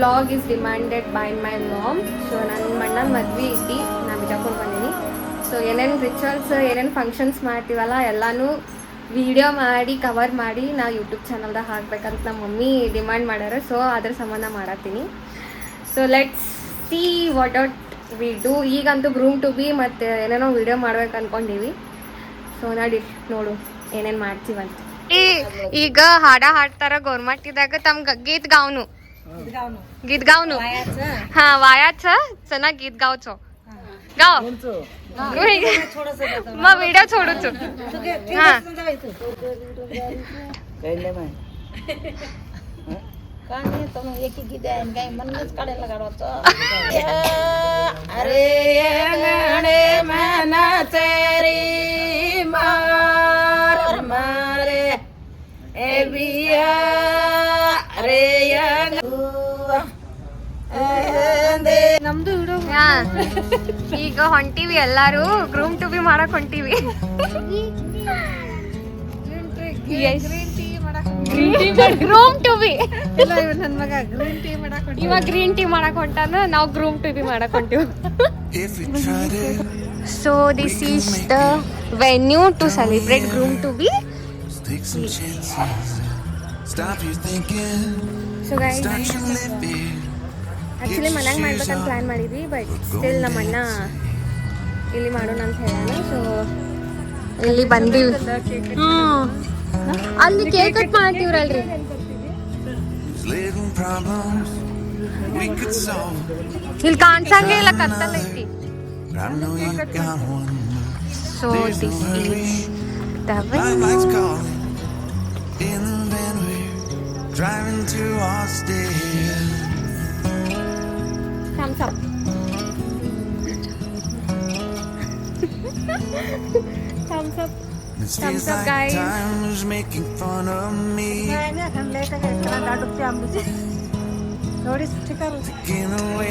Vlog is demanded by my mom. So ನನ್ನ ಅಣ್ಣನ ಮದ್ವೆ ಐತಿ, ನಾನು ಬಿಜಾಪುರ ಬಂದೀನಿ. ಸೊ ಏನೇನು ರಿಚುವಲ್ಸ್ ಏನೇನು ಫಂಕ್ಷನ್ಸ್ ಮಾಡ್ತೀವಲ್ಲ ಎಲ್ಲನೂ ವಿಡಿಯೋ ಮಾಡಿ ಕವರ್ ಮಾಡಿ ನಾ ಯೂಟ್ಯೂಬ್ ಚಾನಲ್ದಾಗ ಹಾಕ್ಬೇಕಂತ ನಮ್ಮ ಮಮ್ಮಿ ಡಿಮ್ಯಾಂಡ್ ಮಾಡ್ಯಾರ. ಸೊ ಅದ್ರ ಸಂಬಂಧ ಮಾಡತ್ತೀನಿ. So let's see what out we do. ಈಗಂತೂ ಗ್ರೂಮ್ ಟು ಬಿ ಮತ್ತು ಏನೇನೋ ವಿಡಿಯೋ ಮಾಡ್ಬೇಕು ಅಂದ್ಕೊಂಡೀವಿ. ಸೊ ನಡಿ ನೋಡು ಏನೇನು ಮಾಡ್ತೀವಂತ. ಈಗ ಹಾಡ ಹಾಡ್ತಾರ ಗೌರ್ಮೆಂಟಿದಾಗ ತಮ್ಮ ಗೀತ್ ಗಾವ್ನು गीत गाव नु हा वायाचं चना गीत गावचो गाव मग व्हिडिओ छोडूचो हा काय तो एक गीत आहे काय मनच काढायला काढवतो अरे गणे मनाचे रे मार मारे ए बिया अरे ನಮ್ದು ವಿಡಿಯೋ ಈಗ ಹೊಂಟಿವಿ ಎಲ್ಲಾರು ಗ್ರೂಮ್ ಟು ಬಿ ಮಾಡಕ್ ಹೊಂಟಿವಿ. ಗ್ರೂಮ್ ಟು ಬಿ ನನ್ನ ಮಗ ಗ್ರೀನ್ ಟೀ ಮಾಡಕ್ ಇವಾಗ ಗ್ರೀನ್ ಟೀ ಮಾಡಕ್ ಹೊಂಟಾನ, ನಾವು ಗ್ರೂಮ್ ಟು ಬಿ ಮಾಡಕ್ ಹೊಂಟಿವಿ. So this is the venue to celebrate groom to be. So guys actually ಮನ್ಯಾಗ ಮಾಡ್ಬೇಕಂತ ಪ್ಲ್ಯಾನ್ ಮಾಡಿದ್ವಿ, ಬಟ್ ಸ್ಟಿಲ್ ನಮ್ಮ ಅಣ್ಣ ಇಲ್ಲಿ ಮಾಡೋಣ ಅಂತ ಹೇಳೋಣ. ಸೊ ಇಲ್ಲಿ ಬಂದೀವಿ. ಅಲ್ಲಿ ಕೇಕ್ ಕಟ್ ಮಾಡ್ತೀವ್ರಲ್ರಿ, ಇಲ್ಲಿ ಕಾಣ್ಸಂಗೆ ಇಲ್ಲ, ಕತ್ತಲ್ಲ ಐತಿ. So this is the venue. Driving to Austin. Thumbs up. Thumbs up. Thumbs up, guys. Time's making fun of me.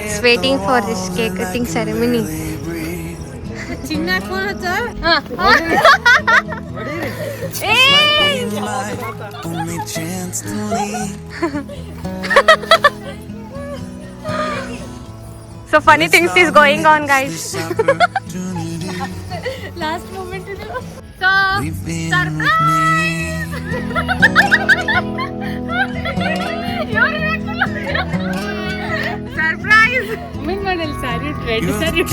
It's waiting for this cake cutting ceremony. Chinna phone acha? Only chance to leave. So funny things is going on, guys. Last moment. So surprise! Surprise! Min model saree red saree.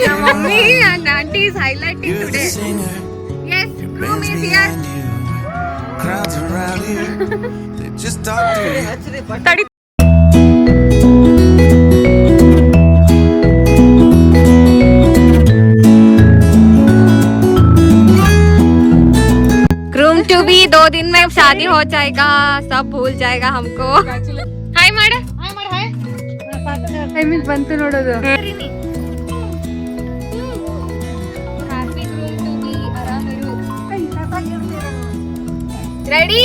Your mommy and auntie is highlighting today. Yes, groom is here. Crowds around here, they just talk to you. Groom to be 2 दिन में शादी हो जाएगा, सब भूल जाएगा हमको. हाय माಡ हाय timing ಬಂತು ನೋಡೋದು. Ready?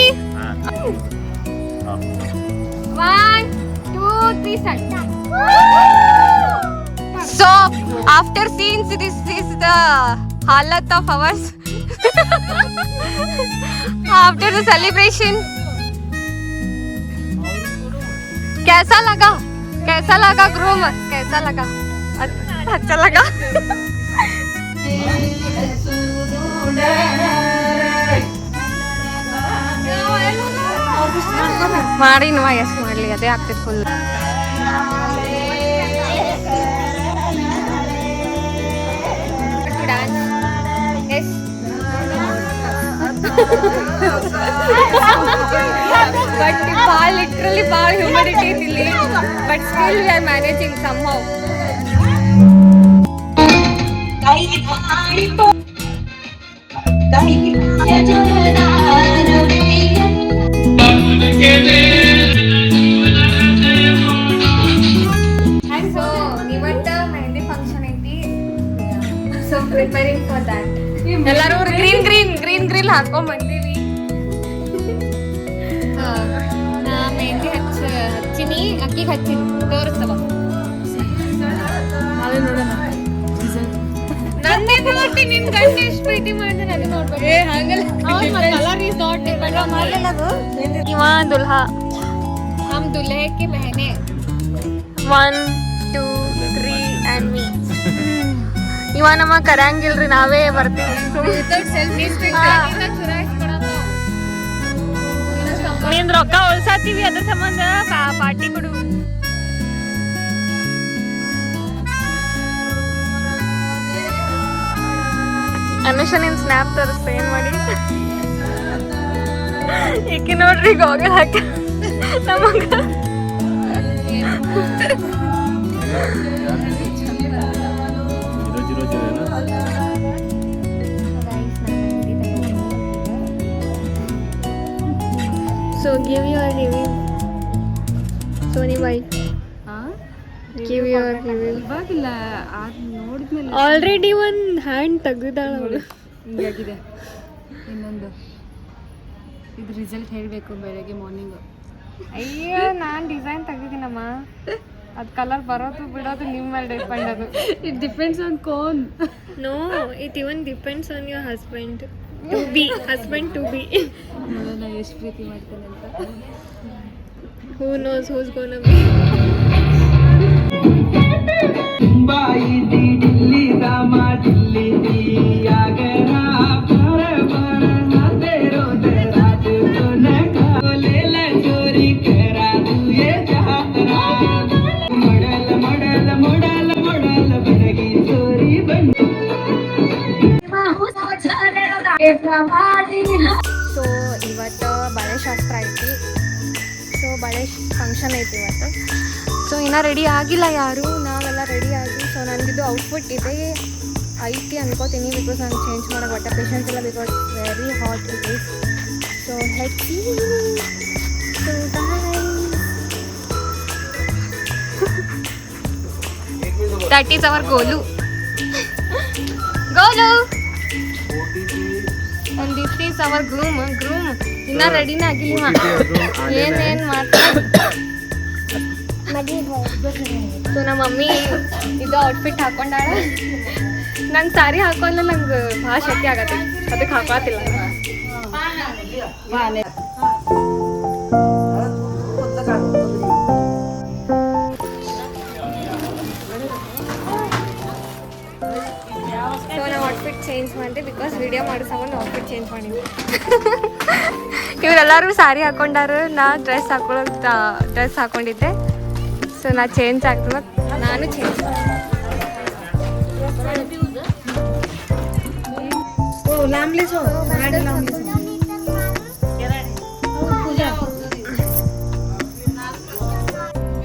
1, 2, 3, start. So, after scenes, this is the halat of ours. After the celebration. कैसा लगा? कैसा लगा ग्रूम? कैसा लगा? अच्छा लगा? ಮಾಡಿ ಎಷ್ಟು ಮಾಡಲಿ ಅದೇ ಆಗ್ತದೆ ಫುಲ್. ಬಟ್ ಭಾಳ ಲಿಟ್ರಲಿ ಭಾಳ ಹ್ಯೂಮಿಡಿಟಿ ಐತಿ ಇಲ್ಲಿ, but still we are managing somehow. So ಇವತ್ತ ಮೆಹಂದಿ ಫಂಕ್ಷನ್ ಐತಿ. So preparing for that. ಎಲ್ಲರೂ ಗ್ರೀನ್ ಹಾಕೊಂಡ್ ಬಂದೀವಿ. ನಾ ಮೆಹಂದಿ ಹಚ್ಚಿನಿ, ಅಕ್ಕಿಗೆ ಹಚ್ಚಿನಿ, ತೋರಿಸ್ತವ ನಂದೇ ನೋಡಿ. ನಿನ್ ಗಂಡ ಎಷ್ಟು ಪ್ರೀತಿ ಮಾಡಿದ್ರೆ ನನಗೆ ನೋಡ್ಬೇಕು. ಇವ ದುಲ್ಹಾ, हम दुल्हे की बहने 1 2 3 and me. ಇವ ನಮ್ಮ ಕರಂಗಿಲ್ರಿ ನಾವೇ ಬರ್ತೀವಿ ನಿನ್ ರೊಕ್ಕ ಉಳ್ಸಾತೀವಿ ಅದ್ರ ಸಂಬಂಧ ಪಾರ್ಟಿ ಕೊಡು. ಅನುಷ ನಿನ್ ಸ್ನ್ಯಾಪ್ ತೋರಿಸ್ತಾ ಏನ್ ಮಾಡಿ ಈಕಿ ನೋಡ್ರಿ ಗೋಗಲ್ ಹಾಕ ನಮಗ So give your review. Sony bhai. Give your review. ಇವಾಗಿಲ್ಲ ನೋಡಿದ್ಮೇಲೆ Already one hand ತೆಗ್ದಿದ್ದಾಳ ಅವಳು. ಹಿಂಗಾಗಿದೆ. ಇನ್ನೊಂದು ಇದು ರಿಸಲ್ಟ್ ಹೇಳಬೇಕು ಬೆಳಗ್ಗೆ ಮಾರ್ನಿಂಗ್. ಅಯ್ಯೋ ನಾನು ಡಿಸೈನ್ ತೆಗ್ದಿದ್ದೀನಮ್ಮ. ಅದು ಕಲರ್ ಬರೋದು ಬಿಡೋದು ನಿಮ್ಮ ಮೇಲೆ ಡಿಪೆಂಡ್ ಅದು. It depends on cone. No, it even depends on your husband. To be husband to be. ನೋಡೋಣ ಎಷ್ಟು ಪ್ರೀತಿ ಮಾಡ್ತಾನೆ ಅಂತ. Who knows who's gonna be. Mumbai दी दिल्ली दामा दिल्ली दी आगरा पर पर नाते रोते रात को न ले ले चोरी करा तू ये चाहरा मडल मडल मडल मडल बनगी चोरी बन ಸೊ ಇವತ್ತು ಬಳೆ ಶಾಸ್ತ್ರ ಐತಿ. ಸೊ ಬಳೆ ಫಂಕ್ಷನ್ ಐತಿ ಇವತ್ತು. ಸೊ ಇನ್ನೂ ರೆಡಿ ಆಗಿಲ್ಲ ಯಾರು, ನಾವೆಲ್ಲ ರೆಡಿ ಆಗಿ. ಸೊ ನನಗಿದು ಔಟ್ಫಿಟ್ ಇದೆ ಐತಿ ಅನ್ಕೋತೀನಿ, ಬಿಕಾಸ್ ನಾನು ಚೇಂಜ್ ಮಾಡೋಕೆ ಒಟ್ಟು ಪೇಷನ್ಸ್ ಇಲ್ಲ, because very hot it is. So ಹೆಚ್ಚಿ so that is our goal goal. And this is our groom. ಇನ್ನ ರೆಡಿನೇ ಆಗಿಲ್ಲ. ಏನೇನು ಮಾಡ್ತಾರೆ. ಸೊ ನಮ್ಮ ಮಮ್ಮಿ ಇದು ಔಟ್ಫಿಟ್ ಹಾಕೊಂಡಾಳ. ನಂಗೆ ಸಾರಿ ಹಾಕೊಂಡ್ರೆ ನಂಗೆ ಭಾಳ ಶಕ್ತಿ ಆಗತ್ತೆ, ಅದಕ್ಕೆ ಹಾಕೋತಿಲ್ಲ. ಸೊ ನಾವು ಔಟ್ಫಿಟ್ ಚೇಂಜ್ ಮಾಡಿದೆ, ಬಿಕಾಸ್ ವಿಡಿಯೋ ಮಾಡೋ ಸಂಬಂಧ ಔಟ್ಫಿಟ್ ಚೇಂಜ್ ಮಾಡಿದ್ವಿ. ಇವರೆಲ್ಲರೂ ಸಾರಿ ಹಾಕೊಂಡಾರು, ನಾ ಡ್ರೆಸ್ ಹಾಕೊಂಡಿದ್ದೆ. ಸೊ ನಾ ಚೇಂಜ್ ಆಗ್ತದೆ, ನಾನು ಚೇಂಜ್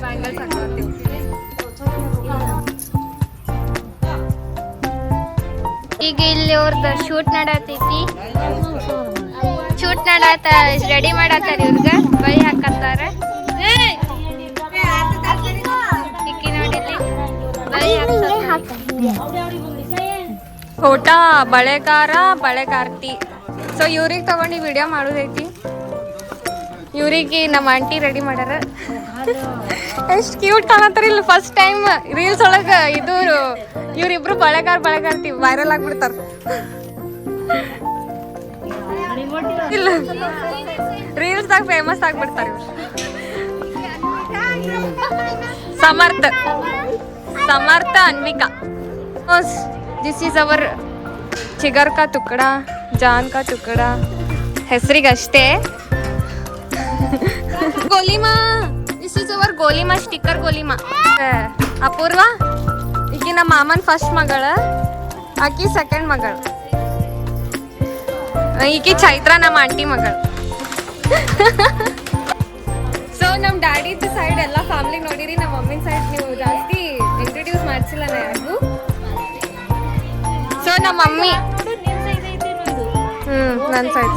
ಬ್ಯಾಂಗಲ್ಸ್ ಹಾಕೊಳ್ತೀವಿ. ಈಗ ಇಲ್ಲಿ ಅವ್ರದ್ದು ಶೂಟ್ ಮಾಡತೈತಿ. ಶೂಟ್ ಮಾಡತ್ತ ರೆಡಿ ಮಾಡತ್ತಾರ, ಇವ್ರಿಗೆ ಬೈ ಹಾಕತ್ತಾರ. ಇಕ್ಕಿ ನೋಡಿಲ್ಲಿ ಬೈ ಫೋಟಾ ಬಳೆಗಾರ್ತಿ. ಸೊ ಇವ್ರಿಗೆ ತಗೊಂಡು ವಿಡಿಯೋ ಮಾಡೋದೈತಿ. ಇವ್ರಿಗೆ ನಮ್ಮ ಆಂಟಿ ರೆಡಿ ಮಾಡ್ಯಾರ. ಎಷ್ಟು ಕ್ಯೂಟ್ ಕಾಣತ್ತಾರ. ಇಲ್ಲಿ ಫಸ್ಟ್ ಟೈಮ್ ರೀಲ್ಸ್ ಒಳಗೆ ಇದು ಇವ್ರಿಬ್ರು ಬಳೆಗಾರ್ತಿ ವೈರಲ್ ಆಗ್ಬಿಡ್ತಾರ. ಇಲ್ಲ ರೀಲ್ಸ್ದಾಗ ಫೇಮಸ್ ಆಗ್ಬಿಡ್ತಾರೆ ಇವ್ರು. ಸಮರ್ಥ ಅನ್ವಿಕಾ. ದಿಸ್ ಈಸ್ ಅವರ್ ಚಿಗರ್ ಕಾ ತುಕಡ, ಜಾನ್ ಕಾ ತುಕಡ. ಹೆಸರಿಗಷ್ಟೇ. ಗೋಲಿಮಾ, ದಿಸ್ ಈಸ್ ಅವರ್ ಗೋಲಿಮಾ, ಸ್ಟಿಕ್ಕರ್ ಗೋಲಿಮಾ. ಅಪೂರ್ವ ಈಕಿ ನಮ್ಮ ಮಾಮನ್ ಫಸ್ಟ್ ಮಗಳ, ಆಕಿ ಸೆಕೆಂಡ್ ಮಗಳು. ಈಕಿ ಚೈತ್ರ ನಮ್ಮ ಆಂಟಿ ಮಗಳು. ಸೊ ನಮ್ಮ ಡ್ಯಾಡಿದ ಸೈಡ್ ಎಲ್ಲ ಫ್ಯಾಮಿಲಿ ನೋಡಿರಿ, ನಮ್ಮ ಮಮ್ಮಿನ ಸೈಡ್ ನೀವು ಜಾಸ್ತಿ ಇಂಟ್ರೊಡ್ಯೂಸ್ ಮಾಡಿಸಿಲ್ಲ ನಾ ಯಾರಿಗೂ. ಸೊ ನಮ್ಮ ಮಮ್ಮಿ ನನ್ನ ಸೈಡ್.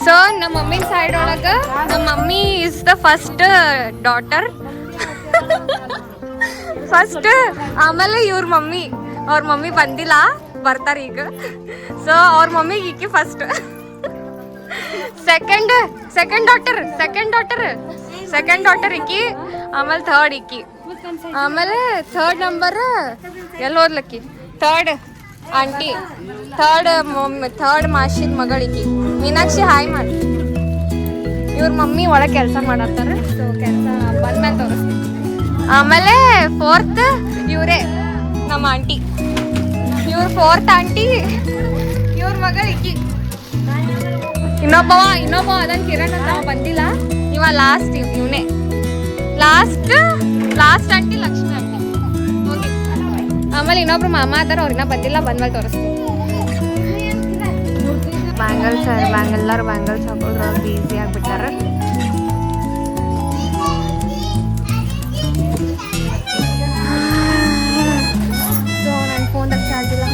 ಸೊ ನಮ್ಮ ಮಮ್ಮಿನ ಸೈಡ್ ಒಳಗೆ ನಮ್ಮ mummy is the first daughter. First ಆಮೇಲೆ ಇವ್ರ ಮಮ್ಮಿ, ಅವ್ರ ಮಮ್ಮಿ ಬಂದಿಲ್ಲ, ಬರ್ತಾರೆ ಈಗ. ಸೊ ಅವ್ರ ಮಮ್ಮಿಗೆ ಈಕಿ ಫಸ್ಟ್. ಸೆಕೆಂಡ್ ಡಾಟರ್ ಈಕಿ, ಆಮೇಲೆ ಥರ್ಡ್ ಈಕಿ, ಆಮೇಲೆ ಥರ್ಡ್ ನಂಬರ್ ಎಲ್ಲಿ ಓದ್ಲಕ್ಕಿ, ಥರ್ಡ್ ಆಂಟಿ, ಥರ್ಡ್ ಮಾಸಿದ ಮಗಳಿಕಿ ಮೀನಾಕ್ಷಿ. ಹಾಯ್ ಮಾಡಿ. ಇವ್ರ ಮಮ್ಮಿ ಒಳಗೆ ಕೆಲಸ ಮಾಡತ್ತಾರ. ಸೊ ಕೆಲಸ ಬಂದ್ಮೇಲೆ ತೋರಿಸ್ತೀನಿ. ಆಮೇಲೆ 4th ಇವರೇ ನಮ್ಮ ಆಂಟಿ. ಇವ್ರ 4th ಆಂಟಿ. ಇವ್ರ ಮಗ ಇಕ್ಕಿ. ಇನ್ನೊಬ್ಬ ಅದನ್ ಕಿರಣ್ ಅಂತ ಅವ ಬಂದಿಲ್ಲ. ಇವ ಲಾಸ್ಟ್ ಇವನೇ ಲಾಸ್ಟ್ ಆಂಟಿ ಲಕ್ಷ್ಮಿ ಆಂಟಿ. ಹೋಗಿ ಆಮೇಲೆ ಇನ್ನೊಬ್ರು ಮಾಮ ಅದಾರ, ಅವ್ರಿನ್ನ ಬಂದಿಲ್ಲ, ಬಂದ್ಮೇಲೆ ತೋರಿಸ್ತೀನಿ. ಬ್ಯಾಂಗಲ್ಸ್ ಎಲ್ಲರೂ ಬ್ಯಾಂಗಲ್ಸ್ ಹಾಕೋದ್ರೊಳಗೆ ಈಸಿ ಆಗಿಬಿಟ್ಟಾರ. ಸೊ ನನ್ನ ಫೋನ್ದಾಗ ಚಾರ್ಜ್ ಇಲ್ಲ.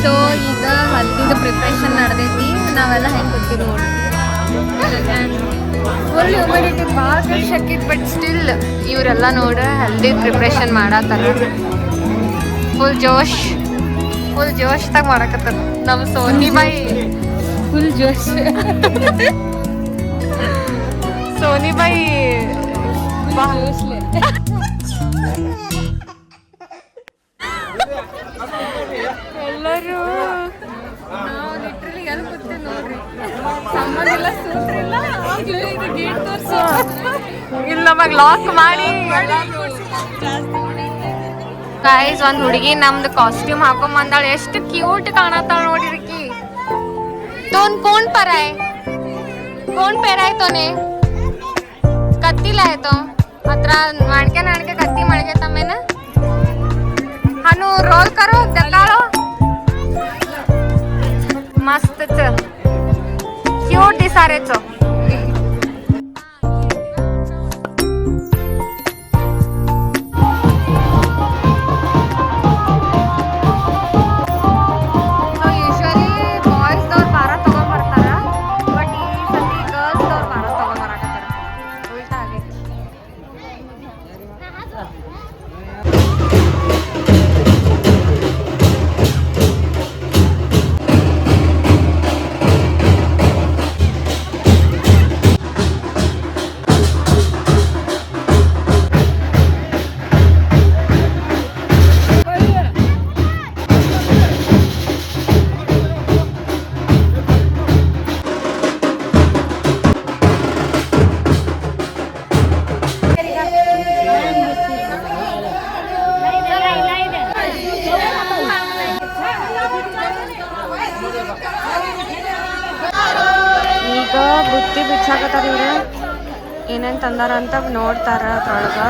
ಸೊ ಈಗ ಹಲ್ದಿದು ಪ್ರಿಪ್ರೇಷನ್ ನಡೆದೈತಿ. ನಾವೆಲ್ಲ ಹೆಂಗೆ ಗೊತ್ತಿಲ್ಲ ನೋಡಿ. ಫುಲ್ ಹ್ಯೂಮಿಡಿಟಿ ಭಾಳ ಶಕ್ಕಿತ್ತು. ಬಟ್ ಸ್ಟಿಲ್ ಇವರೆಲ್ಲ ನೋಡ ಹಲ್ದಿ ಪ್ರಿಪ್ರೇಷನ್ ಮಾಡತ್ತಾರ. ಫುಲ್ ಜೋಶ್ದಾಗ ಮಾಡಕತ್ತಾರ. ನಮ್ಮ ಸೋನಿ ಬಾಯಿ ಫುಲ್ ಜೋಶ್. ಸೋನಿ ಬಾಯಿ ಎಲ್ಲರೂ ನಾವು ಲಿಟ್ರಲಿ ಎಲ್ಲಿ ಕೂತೀವಿ ನೋಡ್ರಿ. ಸಂಬಂಧಿಲ್ಲ ಸೂತ್ರಿಲ್ಲ ಗೇಟ್ ತೋರಿಸಿ ಇಲ್ಲಿ ನಮಗೆ ಲಾಕ್ ಮಾಡಿ. ಗೈಸ್ ಒಂದು ಹುಡುಗಿ ನಮ್ದು ಕಾಸ್ಟ್ಯೂಮ್ ಹಾಕೊಂಡ್ ಬಂದಾಳ. ಎಷ್ಟು ಕ್ಯೂಟ್ ಕಾಣತ್ತಾಳ ನೋಡಿರಿಕಿ. तोन कौन पर है? कौन पेरा है तोने? कत्तीला है तो अत्र नाड़के कत्ती मळगे तमेना हानु रोल करो दकाळो मस्त क्यूट दिसारेचो. ಈಗ ಬುತ್ತಿ ಬಿಚ್ಚಾಕತ್ತಾರ. ಇವ್ರು ಏನೇನು ತಂದಾರ ಅಂತ ನೋಡ್ತಾರ ಅದ್ರೊಳಗೆ.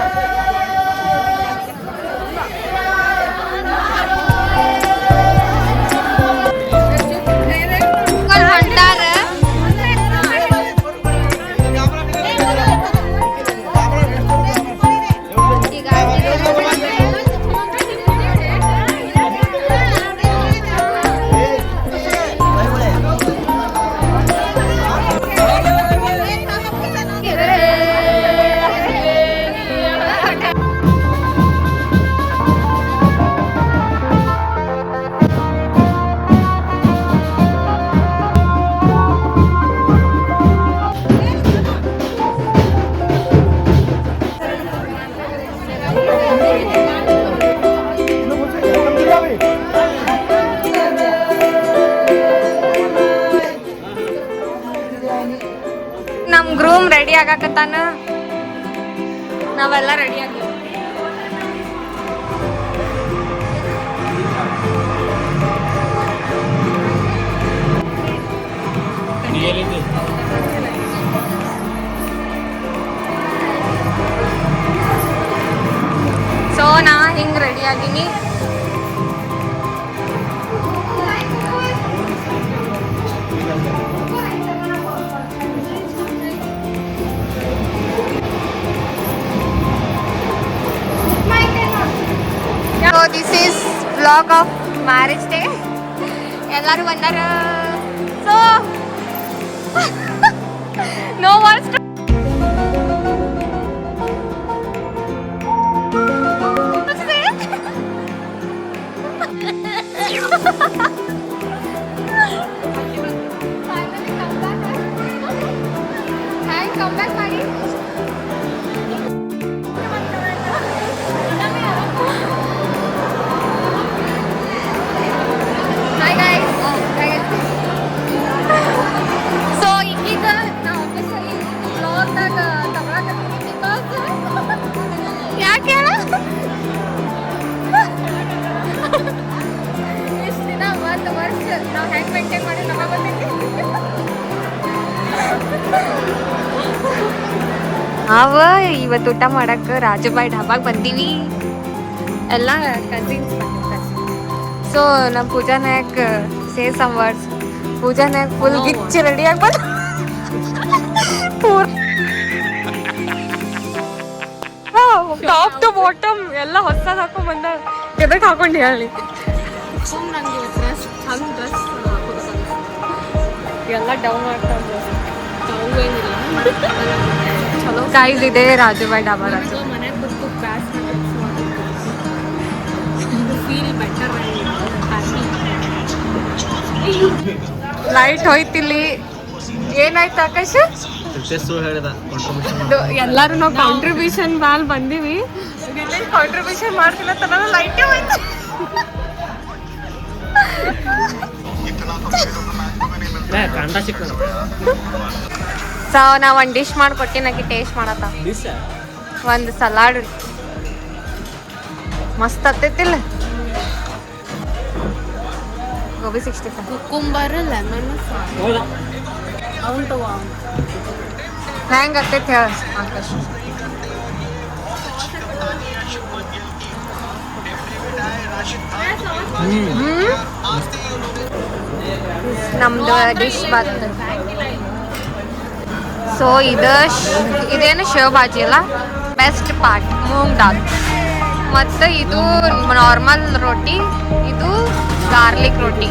ನಮ್ ಗ್ರೂಮ್ ರೆಡಿ ಆಗಾಕತ್ತಾನ. ನಾವೆಲ್ಲ ರೆಡಿ ಆಗಿವಿ. ಸೊ ನಾ ಹಿಂಗ್ ready ಆಗೀನಿ. So this is vlog of marriage day. ಎಲ್ಲರೂ ಬಂದಾರ. So no words to say. Finally come back. Hi, come back, Mari. 30 ವರ್ಷ ನಾವು ಹೆಂಗೆ ಮೇಂಟೈನ್ ಮಾಡಿ ನಮಗೆ ಗೊತ್ತೈತಿ. ನಾವು ಇವತ್ತು ಊಟ ಮಾಡಕ್ಕೆ ರಾಜುಬಾಯಿ ಢಾಬಾಗೆ ಬಂದೀವಿ. ಎಲ್ಲ ಕಸಿನ್ಸ್ ಬಂದಿರ್ತಾರೆ. ಸೊ ನಮ್ಮ ಪೂಜಾ ನಾಯಕ್ ಸೇ ಸಮ್ ವರ್ಡ್ಸ್. ಪೂಜಾ ನಾಯಕ್ ಫುಲ್ ಗಿಚ್ಚಿ ರೆಡಿಯಾಗಿ ಬಂದು ಟಾಪ್ ಟು ಬಾಟಮ್ ಎಲ್ಲ ಹೊಸದಾಗಿ ಹಾಕೊಂಡ್ ಬಂದ. ಎದಕ್ಕೆ ಹಾಕೊಂಡು ಹೇಳಿ ಎಲ್ಲ ಡೌನ್ ಮಾಡ್ತಾ ಚಲೋ ಗೈಸ್ ಇದೆ ರಾಜುಬಾಯಿ ಢಾಬಾ. ಲೈಟ್ ಹೋಯ್ತಿಲ್ಲಿ. ಏನಾಯ್ತು ಆಕಾಶ? ಎಲ್ಲಾರು ನಾವು ಕಾಂಟ್ರಿಬ್ಯೂಷನ್ ಮ್ಯಾಲ್ ಬಂದೀವಿ. ಕಾಂಟ್ರಿಬ್ಯೂಷನ್ ಮಾಡ್ತಿಲ್ಲ ತರ ಲೈಟೇ ಹೋಯ್ತು. ಸೊ ನಾ ಒಂದು ಡಿಶ್ ಮಾಡ್ಕೊಟ್ಟಿನಾಕಿ ಟೇಸ್ಟ್ ಮಾಡತ್ತ. ಒಂದು ಸಲಾಡ್ ಮಸ್ತ್ ಹತ್ತೈತಿಲ್ಲ. ಗೋಬಿ 65 ಕುಕ್ಕುಂಬರ್ ಲೆಮನ್ ಹೆಂಗ್ ಹತ್ತೈತಿ ಹೇಳ ಆಕಾಶ್? ನಮ್ದು ಡಿಶ್ ಬಂತು. ಸೊ ಇದೇನು ಶೇವ್ ಬಾಜಿ ಅಲ್ಲ, ಬೆಸ್ಟ್ ಪಾರ್ಟ್ ಮೂಂಗ್ ದಾಲ್. ಮತ್ತು ಇದು ನಾರ್ಮಲ್ ರೋಟಿ, ಇದು ಗಾರ್ಲಿಕ್ ರೋಟಿ.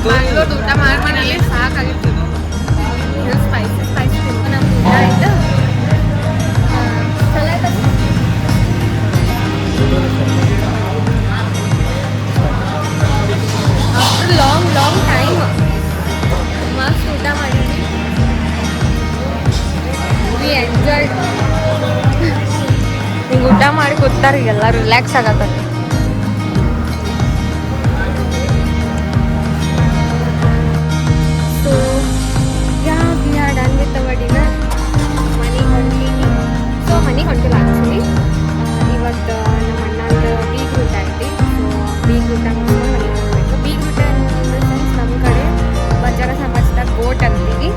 ಮಂಗ್ಳೂರ್ದು ಊಟ ಮಾಡ್ಕೊಂಡಲ್ಲಿ ಸಾಕಾಗಿತ್ತು. ಸ್ಪೈಸಿ ಸ್ಪೈಸಿ ತಿಂದು ನಮ್ದು ಊಟ ಆಯ್ತು. ಆಫ್ಟರ್ ಲಾಂಗ್ ಟೈಮ್ ಮಸ್ತ್ ಊಟ ಮಾಡಿದ್ವಿ. We enjoyed. ಹಿಂಗೆ ಊಟ ಮಾಡಿ ಕೂತಾರೆ ಎಲ್ಲ ರಿಲ್ಯಾಕ್ಸ್ ಆಗತ್ತ. So we are done with our dinner. ಮನೆಗೆ ಹೊಂಟೀನಿ. ಸೊ ಮನೆಗೆ ಹೊಂಟಿಲ್ಲ ಆ್ಯಕ್ಚುಲಿ. ಇವತ್ತು ನಮ್ಮ ಅಣ್ಣಂದು ಬೀಗ್ರೂಟ ಐತಿ. ಸೊ ಬೀಗ್ರೂಟ ಮುಗಿಸ್ಕೊಂಡು ಮನೆಗೆ ಹೋಗ್ಬೇಕು. ಬೀಗ್ರೂಟ ಇನ್ ದ ಸೆನ್ಸ್ ನಮ್ಮ ಕಡೆ ಬಂಜಾರ ಸಮಾಜದಾಗ ಗೋಟ್ ಅಂತೀವಿ.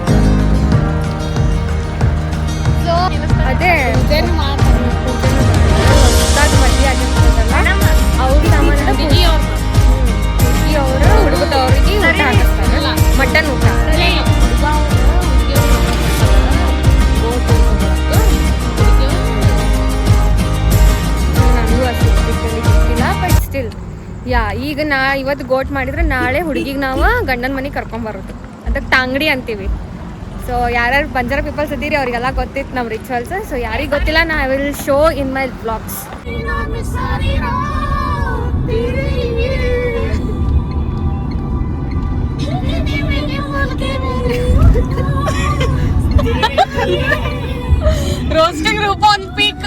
ಸೊ ಅದೇ ಹೊಸದಾಗಿ ಮದುವೆ ಆಗಿರ್ತದಲ್ಲ ಅವ್ರ ಸಂಬಂಧ ಹುಡುಗಿ ಅವರು ಹುಡುಗದವ್ರಿಗೆ ಊಟ ಹಾಕಿಸ್ತಾರೆ. ಮಟನ್ ಊಟ. ನನಗೂ ಅಷ್ಟು ಗೊತ್ತಿಲ್ಲ, ಬಟ್ ಸ್ಟಿಲ್ ಈಗ ಇವತ್ತು ಗೋಟ್ ಮಾಡಿದ್ರೆ ನಾಳೆ ಹುಡುಗಿಗೆ ನಾವು ಗಂಡನ ಮನೆಗೆ ಕರ್ಕೊಂಬರೋದು. ಅದಕ್ಕೆ ತಾಂಗಡಿ ಅಂತೀವಿ. ಸೊ ಯಾರ್ಯಾರು ಬಂಜಾರ ಪೀಪಲ್ಸ್ ಇದ್ದೀರಿ ಅವ್ರಿಗೆಲ್ಲ ಗೊತ್ತಿತ್ತು ನಮ್ಮ ರಿಚುವಲ್ಸ್. ಸೊ ಯಾರಿಗೆ ಗೊತ್ತಿಲ್ಲ ನಾ I will show in my vlogs. Roasting ರೂಪ ಒಂದು ಪೀಕ್.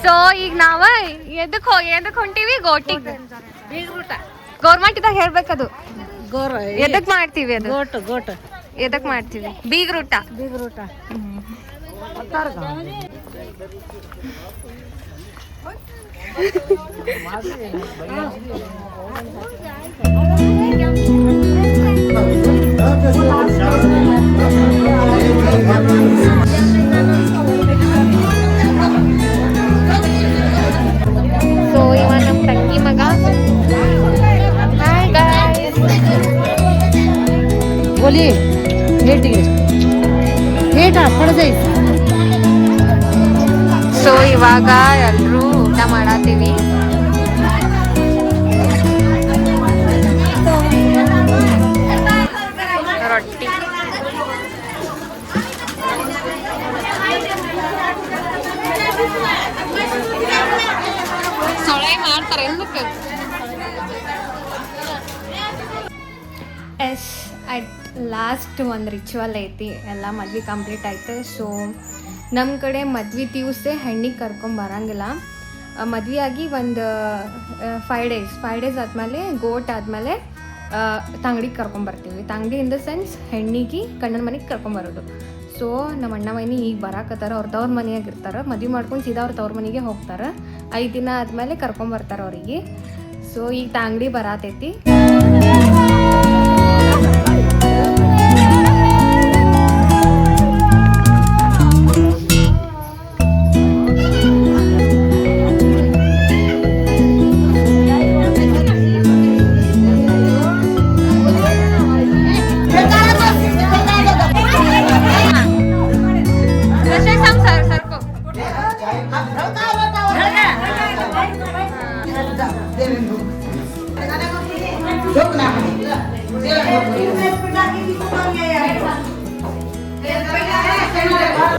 ಸೊ ಈಗ ನಾವ ಎದಕ್ ಹೊಂಟಿವಿ? ಗೋಟಿಗೆ. ಗೌರ್ಮೆಂಟ್ದಾಗ ಹೇಳ್ಬೇಕದು. ಎದಕ್ ಮಾಡ್ತೀವಿ ಅದು? ಗೋಟ್ ಎದಕ್ ಮಾಡ್ತೀವಿ? ಬೀಗ್ರೂಟ. ಸೊ ಇವ ನಮ್ಮ ತಂಗಿ ಮಗ. Hi guys. बोली ಸೊ ಇವಾಗ ಎಲ್ಲರೂ ಊಟ ಮಾಡತ್ತೀವಿ. ರೊಟ್ಟಿ. ಸೊಳ್ಳೆ ಮಾಡ್ತಾರೆ ಎಸ್ ಅಟ್ ಲಾಸ್ಟ್ ಒಂದು ರಿಚುವಲ್ ಐತಿ ಎಲ್ಲ ಮದ್ವೆ ಕಂಪ್ಲೀಟ್ ಆಯ್ತು. ಸೊ ನಮ್ಮ ಕಡೆ ಮದ್ವೆ ದಿವಸ ಹೆಣ್ಣಿಗೆ ಕರ್ಕೊಂಬರಂಗಿಲ್ಲ. ಮದ್ವೆ ಆಗಿ ಒಂದು 5 ಡೇಸ್ ಆದಮೇಲೆ ಗೋಟ್ ಆದಮೇಲೆ ತಂಗಡಿಗೆ ಕರ್ಕೊಂಬರ್ತೀವಿ. ತಂಗಡಿ ಇನ್ ದ ಸೆನ್ಸ್ ಹೆಣ್ಣಿಗೆ ಗಂಡನ ಮನೆಗೆ ಕರ್ಕೊಂಬರೋದು. ಸೊ ನಮ್ಮ ಅಣ್ಣ ಮನೆ ಈಗ ಬರಾಕತ್ತಾರ, ಅವ್ರ ತವ್ರ ಮನೆಯಾಗ ಇರ್ತಾರೆ. ಮದುವೆ ಮಾಡ್ಕೊಂಡು ಸೀದಾ ಅವ್ರ ತವ್ರ ಮನೆಗೆ ಹೋಗ್ತಾರೆ. 5 ದಿನ ಆದಮೇಲೆ ಕರ್ಕೊಂಬರ್ತಾರೆ ಅವರಿಗೆ. ಸೊ ಈಗ ತಂಗಡಿ ಬರಾತೈತಿ.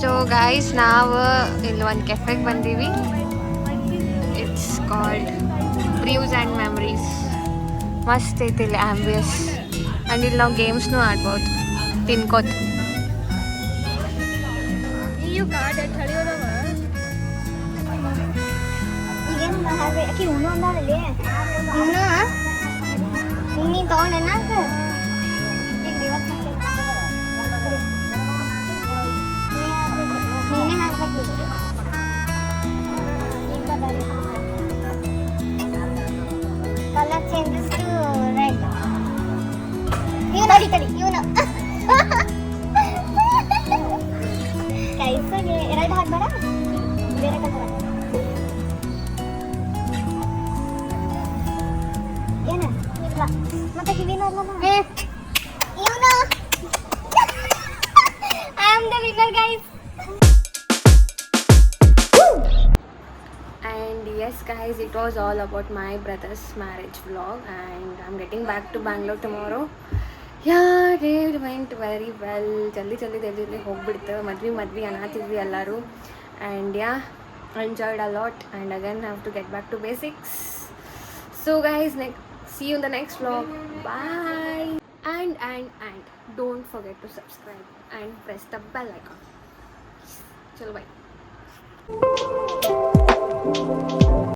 ಸೊ ಗೈಸ್, ನಾವು ಇಲ್ಲಿ ಒಂದು ಕೆಫೆಗೆ ಬಂದೀವಿ. It's called brews and memories. ಮಸ್ತ್ ಐತಿ ಇಲ್ಲಿ ಆ್ಯಂಬಿಯಸ್. ಆ್ಯಂಡ್ ಇಲ್ಲಿ ನಾವು ಗೇಮ್ಸ್ನೂ ಆಡ್ಬೋದು ತಿನ್ಕೋತ. ನೀನು ತಗೊಂಡೇನ ನೀನೇ ಹಾಕ್ಬೇಕು. Colour changes to red. ತಡಿ ಇವನು ಕೈಸಾಗೆ ಎರಡು ಹಾಕ್ಬೇಡ, ಬೇರೆ ಕಲರ್ ಏನ ಇಲ್ಲ. ಮತ್ತೆ ಕಿವಿನೂ ಅಲ್ಲ ಇವನು. I am the winner guys. And yes guys, it was all about my brother's marriage vlog, and I'm getting back to Bangalore tomorrow. Yeah, it went very well. ಜಲ್ದಿ ಹೋಗ್ಬಿಡ್ತು. ಮದ್ವೆ ಅನ್ನತ್ತಿದ್ವಿ ಎಲ್ಲರೂ. And yeah, I enjoyed a lot, and again I have to get back to basics. So guys, see you in the next vlog. Bye. And don't forget to subscribe and press the bell icon. Chalo bye.